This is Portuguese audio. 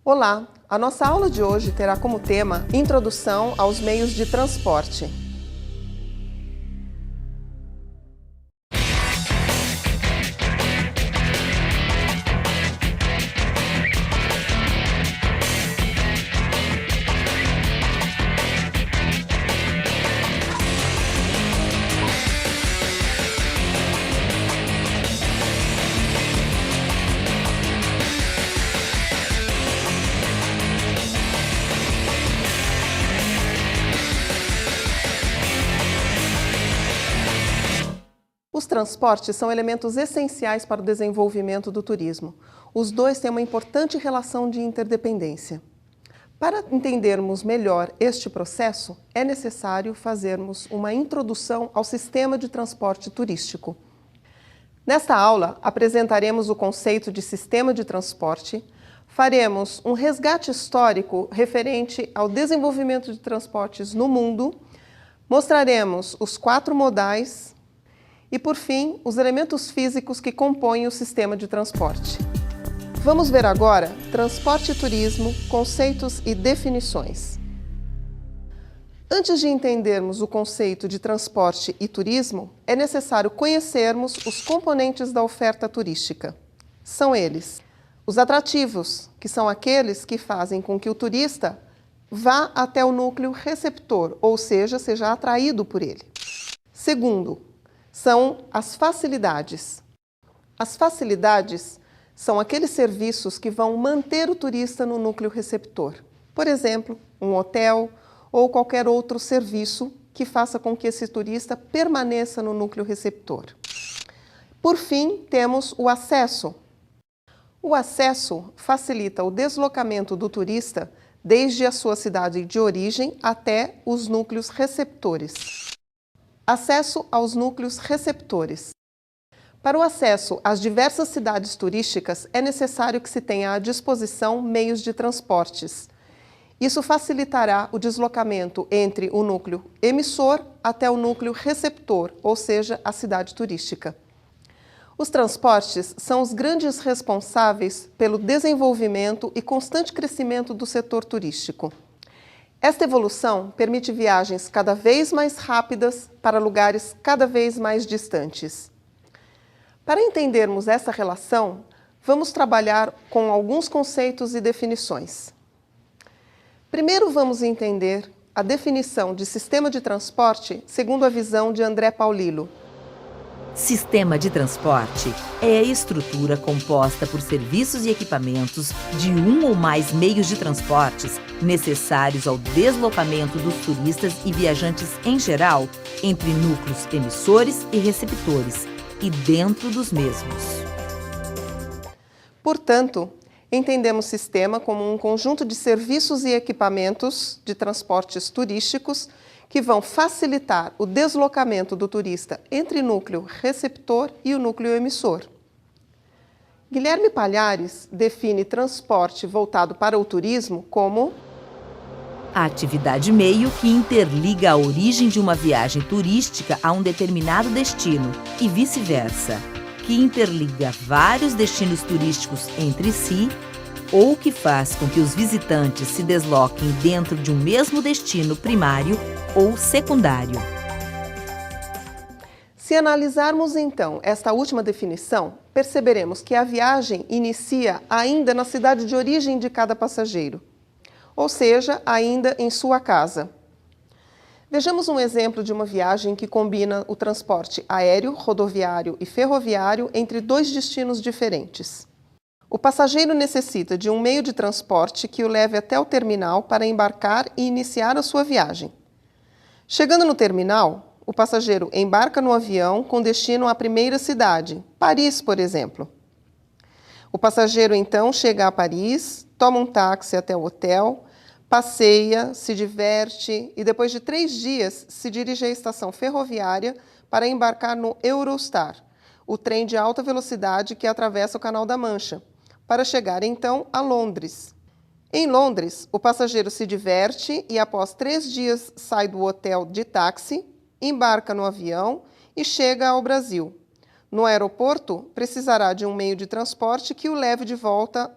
Olá! A nossa aula de hoje terá como tema Introdução aos meios de transporte. Os transportes são elementos essenciais para o desenvolvimento do turismo. Os dois têm uma importante relação de interdependência. Para entendermos melhor este processo, é necessário fazermos uma introdução ao sistema de transporte turístico. Nesta aula, apresentaremos o conceito de sistema de transporte, faremos um resgate histórico referente ao desenvolvimento de transportes no mundo, mostraremos os 4 modais e, por fim, os elementos físicos que compõem o sistema de transporte. Vamos ver agora transporte e turismo, conceitos e definições. Antes de entendermos o conceito de transporte e turismo, é necessário conhecermos os componentes da oferta turística. São eles: os atrativos, que são aqueles que fazem com que o turista vá até o núcleo receptor, ou seja atraído por ele. Segundo, são as facilidades. As facilidades são aqueles serviços que vão manter o turista no núcleo receptor. Por exemplo, um hotel ou qualquer outro serviço que faça com que esse turista permaneça no núcleo receptor. Por fim, temos o acesso. O acesso facilita o deslocamento do turista desde a sua cidade de origem até os núcleos receptores. Acesso aos núcleos receptores. Para o acesso às diversas cidades turísticas, é necessário que se tenha à disposição meios de transportes. Isso facilitará o deslocamento entre o núcleo emissor até o núcleo receptor, ou seja, a cidade turística. Os transportes são os grandes responsáveis pelo desenvolvimento e constante crescimento do setor turístico. Esta evolução permite viagens cada vez mais rápidas para lugares cada vez mais distantes. Para entendermos essa relação, vamos trabalhar com alguns conceitos e definições. Primeiro vamos entender a definição de sistema de transporte segundo a visão de André Paolillo. Sistema de transporte é a estrutura composta por serviços e equipamentos de um ou mais meios de transportes necessários ao deslocamento dos turistas e viajantes em geral entre núcleos emissores e receptores e dentro dos mesmos. Portanto, entendemos sistema como um conjunto de serviços e equipamentos de transportes turísticos que vão facilitar o deslocamento do turista entre núcleo receptor e o núcleo emissor. Guilherme Palhares define transporte voltado para o turismo como a atividade meio que interliga a origem de uma viagem turística a um determinado destino e vice-versa, que interliga vários destinos turísticos entre si ou que faz com que os visitantes se desloquem dentro de um mesmo destino primário ou secundário. Se analisarmos então esta última definição, perceberemos que a viagem inicia ainda na cidade de origem de cada passageiro, ou seja, ainda em sua casa. Vejamos um exemplo de uma viagem que combina o transporte aéreo, rodoviário e ferroviário entre 2 destinos diferentes. O passageiro necessita de um meio de transporte que o leve até o terminal para embarcar e iniciar a sua viagem. Chegando no terminal, o passageiro embarca no avião com destino à primeira cidade, Paris, por exemplo. O passageiro então chega a Paris, toma um táxi até o hotel, passeia, se diverte e depois de 3 dias se dirige à estação ferroviária para embarcar no Eurostar, o trem de alta velocidade que atravessa o Canal da Mancha, para chegar então a Londres. Em Londres, o passageiro se diverte e após 3 dias sai do hotel de táxi, embarca no avião e chega ao Brasil. No aeroporto, precisará de um meio de transporte que o leve de volta